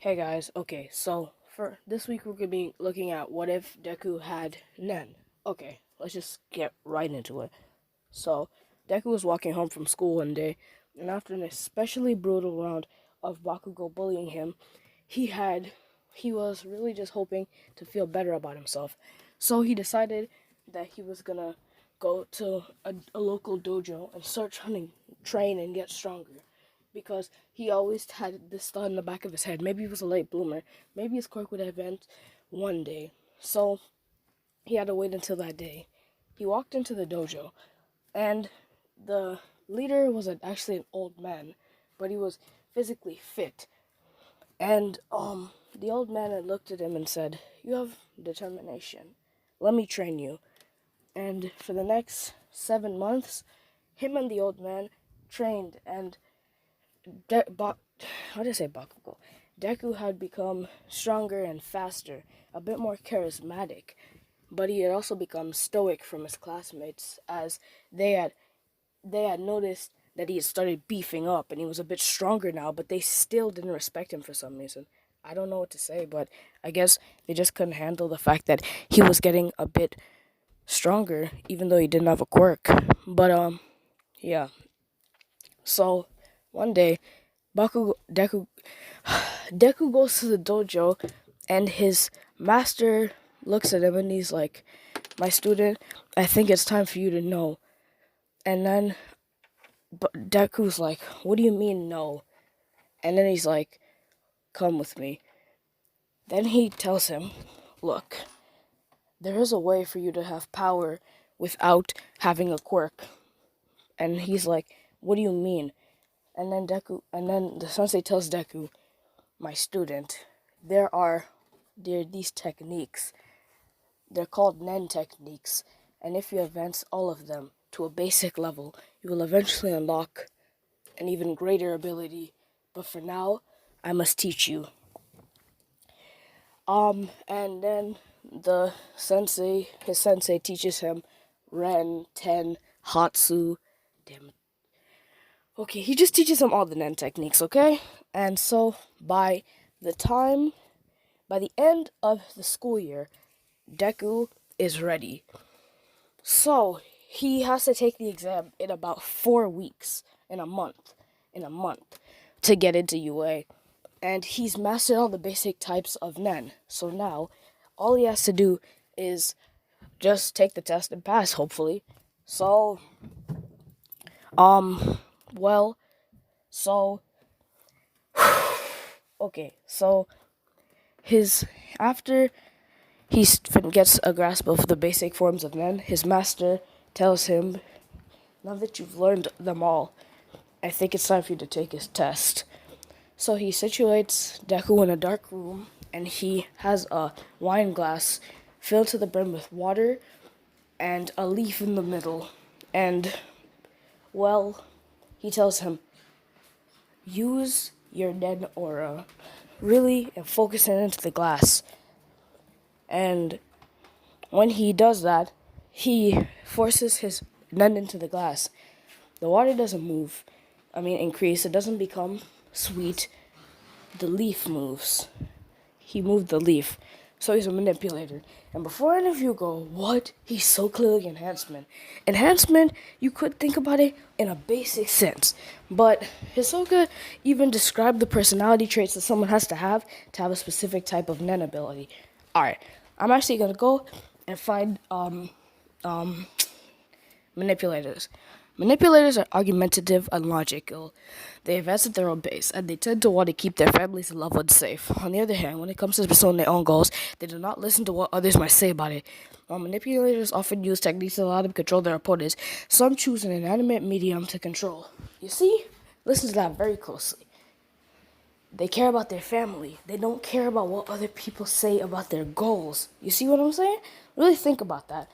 Hey guys, okay, so for this week we're gonna be looking at what if Deku had Nen. Okay, let's just get right into it. So, Deku was walking home from school one day, and after an especially brutal round of Bakugo bullying him, he was really just hoping to feel better about himself. So he decided that he was gonna go to a local dojo and start trying to train and get stronger because he always had this thought in the back of his head. Maybe he was a late bloomer. Maybe his quirk would advance one day. So he had to wait until that day. He walked into the dojo, and the leader was actually an old man, but he was physically fit. And the old man had looked at him and said, "You have determination. Let me train you." And for the next 7 months, him and the old man trained, and how did I say Bakugo? Deku had become stronger and faster, a bit more charismatic, but he had also become stoic from his classmates as they had they had noticed that he had started beefing up and he was a bit stronger now, but they still didn't respect him for some reason. I don't know what to say, but I guess they just couldn't handle the fact that he was getting a bit stronger, even though he didn't have a quirk. But yeah. So one day, Baku Deku Deku goes to the dojo, and his master looks at him and he's like, "My student, I think it's time for you to know." And then Deku's like, "What do you mean no?" And then he's like, "Come with me." Then he tells him, "Look, there is a way for you to have power without having a quirk." And he's like, "What do you mean?" And then the sensei tells Deku, "My student, there are these techniques. They're called Nen techniques, and if you advance all of them to a basic level, you will eventually unlock an even greater ability. But for now, I must teach you." And then his sensei teaches him Ren, Ten, Hatsu. Damn it. Okay, he just teaches him all the Nen techniques, okay? And so the time, by the end of the school year, Deku is ready. So he has to take the exam in about 4 weeks, in a month, to get into UA. And he's mastered all the basic types of Nen. So now, all he has to do is just take the test and pass, hopefully. So, um, well, so, okay, so his, after gets a grasp of the basic forms of Nen, his master tells him, "Now that you've learned them all, I think it's time for you to take his test." So he situates Deku in a dark room, and he has a wine glass filled to the brim with water and a leaf in the middle. And, well, he tells him, "Use your Nen aura, really, and focus it into the glass." And when he does that, he forces his Nen into the glass. The water doesn't increase. It doesn't become sweet. The leaf moves. He moved the leaf. So he's a manipulator. And before any of you go, "What? He's so clearly enhancement." Enhancement, you could think about it in a basic sense. But Hisoka even described the personality traits that someone has to have a specific type of Nen ability. Alright, I'm actually gonna go and find manipulators. Manipulators are argumentative and logical. They advance at their own pace, and they tend to want to keep their families and loved ones safe. On the other hand, when it comes to pursuing their own goals, they do not listen to what others might say about it. While manipulators often use techniques that allow them to control their opponents, some choose an inanimate medium to control. You see? Listen to that very closely. They care about their family. They don't care about what other people say about their goals. You see what I'm saying? Really think about that.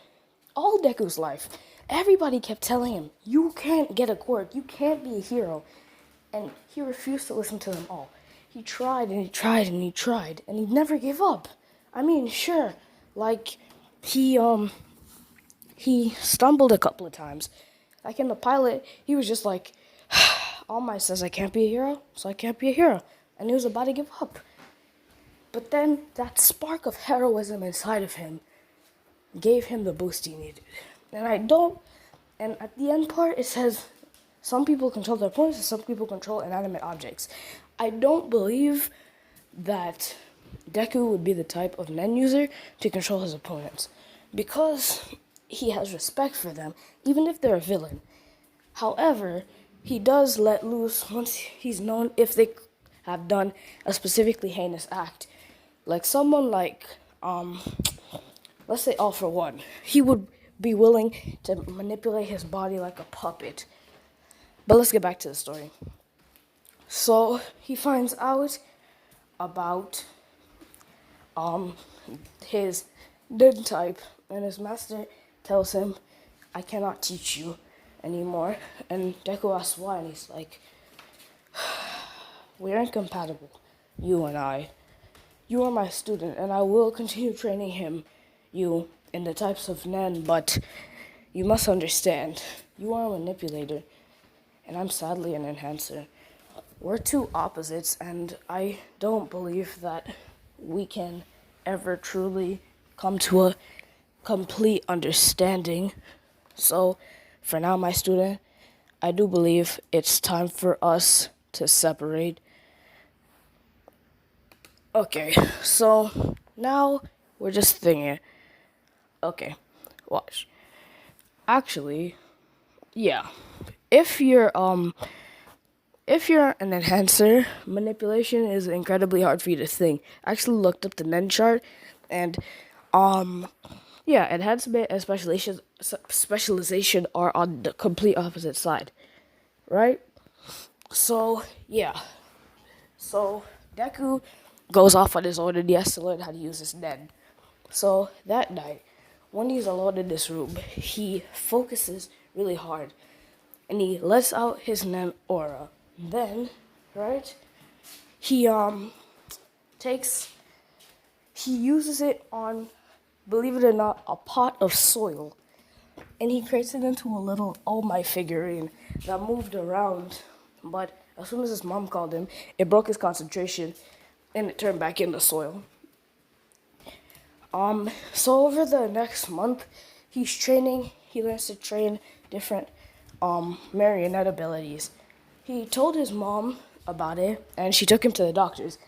All Deku's life, everybody kept telling him, "You can't get a quirk, you can't be a hero." And he refused to listen to them all. He tried and he tried and he tried, and he never gave up. I mean, sure, like, he, he stumbled a couple of times. Like in the pilot, he was just like, "All Might says I can't be a hero, so I can't be a hero." And he was about to give up. But then that spark of heroism inside of him gave him the boost he needed. And and at the end part, it says some people control their opponents and some people control inanimate objects. I don't believe that Deku would be the type of Nen user to control his opponents because he has respect for them, even if they're a villain. However, he does let loose once he's known if they have done a specifically heinous act. Like someone like, let's say All For One. He would be willing to manipulate his body like a puppet. But let's get back to the story. So he finds out about his Nen type, and his master tells him, I cannot teach you anymore. And Deku asks why, and he's like, we're incompatible, you and I. You are my student, and I will continue training you in the types of Nen, but you must understand, you are a manipulator, and I'm sadly an enhancer. We're two opposites, and I don't believe that we can ever truly come to a complete understanding. So, for now, my student, I do believe it's time for us to separate. Okay, so now we're just thinking. Okay, watch. Actually, yeah. If you're an enhancer, manipulation is incredibly hard for you to think. I actually looked up the Nen chart, and yeah, enhancement and specialization are on the complete opposite side, right? So yeah, so Deku goes off on his own and he has to learn how to use his Nen. So that night, when he's alone in this room, he focuses really hard and he lets out his Nen aura. Then, right, he uses it on, believe it or not, a pot of soil. And he creates it into a little Oh My figurine that moved around. But as soon as his mom called him, it broke his concentration and it turned back into soil. So over the next month, he learns to train different marionette abilities. He told his mom about it, and she took him to the doctors.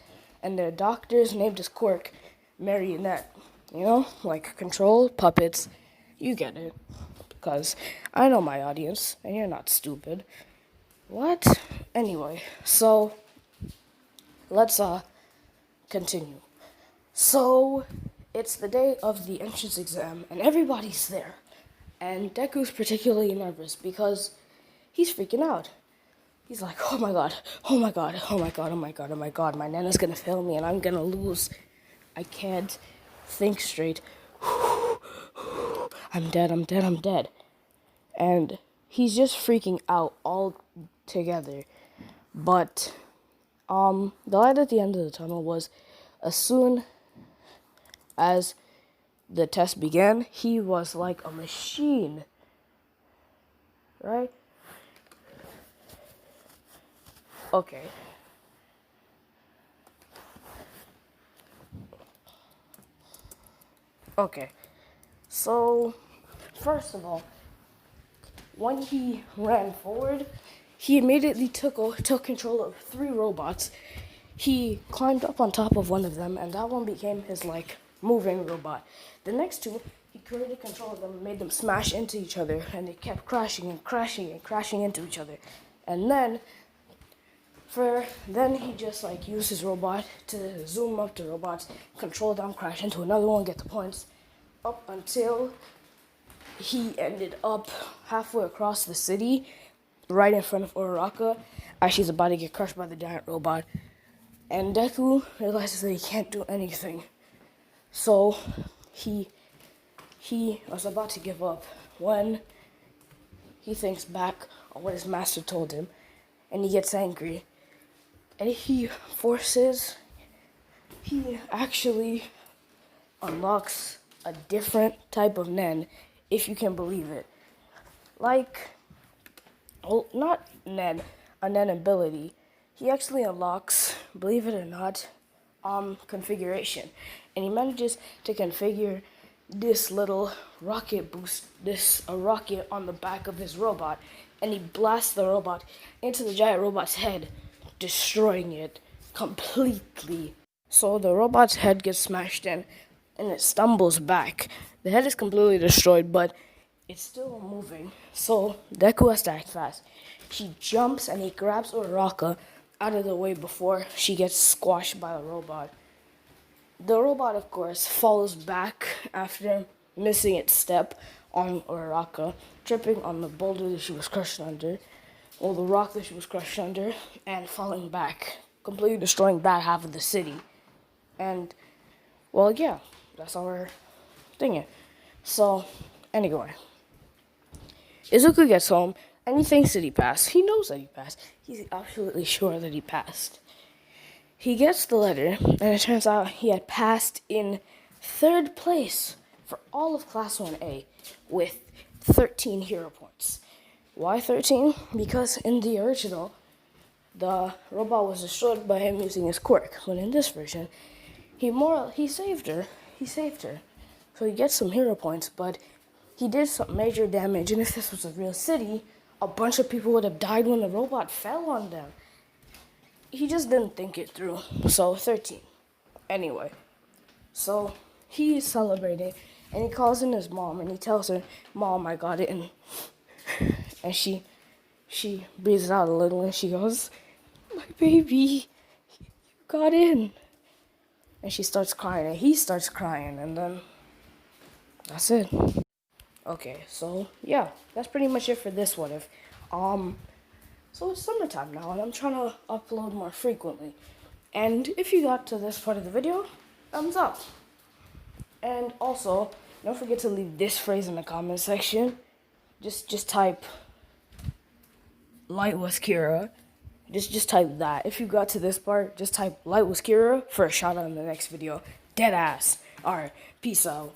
And the doctors named his quirk Marionette. You know, like control, puppets. You get it. Because I know my audience, and you're not stupid. What? Anyway, so let's continue. So it's the day of the entrance exam, and everybody's there. And Deku's particularly nervous because he's freaking out. He's like, oh my god, oh my god, oh my god, oh my god, oh my god, my Nana's gonna fail me and I'm gonna lose. I can't think straight. I'm dead, I'm dead, I'm dead. And he's just freaking out all together. But the light at the end of the tunnel was as soon as the test began, he was like a machine. Right? Okay. Okay. So, first of all, when he ran forward, he immediately took control of 3 robots. He climbed up on top of one of them, and that one became his, like, moving robot. The next 2, he created control of them and made them smash into each other, and they kept crashing and crashing and crashing into each other. And then he just like used his robot to zoom up the robots, control them, crash into another one, get the points, up until he ended up halfway across the city, right in front of Uraraka, as she's about to get crushed by the giant robot. And Deku realizes that he can't do anything. So he was about to give up when he thinks back on what his master told him, and he gets angry. And he actually unlocks a different type of Nen, if you can believe it. Like, well, not Nen, a Nen ability. He actually unlocks, believe it or not, configuration, and he manages to configure this little rocket boost, a rocket on the back of his robot, and he blasts the robot into the giant robot's head, destroying it completely. So the robot's head gets smashed in, and it stumbles back. The head is completely destroyed, but it's still moving. So Deku has to act fast. He jumps and he grabs Uraraka out of the way before she gets squashed by the robot. The robot, of course, falls back after missing its step on Uraraka, tripping on the boulder that she was crushed under, or the rock that she was crushed under, and falling back, completely destroying that half of the city. And, well, yeah, that's our thing. So, anyway, Izuku gets home, and he thinks that he passed. He knows that he passed. He's absolutely sure that he passed. He gets the letter, and it turns out he had passed in 3rd place for all of Class 1A with 13 hero points. Why 13? Because in the original, the robot was destroyed by him using his quirk. But in this version, he saved her. He saved her. So he gets some hero points, but he did some major damage. And if this was a real city, a bunch of people would have died when the robot fell on them. He just didn't think it through. So 13. Anyway, so he is celebrating, and he calls in his mom, and he tells her, "Mom, I got it." And she breathes out a little, and she goes, "My baby, you got in." And she starts crying, and he starts crying, and then that's it. Okay, so yeah, that's pretty much it for this What If. So it's summertime now, and I'm trying to upload more frequently. And if you got to this part of the video, thumbs up. And also, don't forget to leave this phrase in the comment section. Just type "Light was Kira." Just type that. If you got to this part, just type "Light was Kira" for a shout out in the next video. Dead ass. Alright, peace out.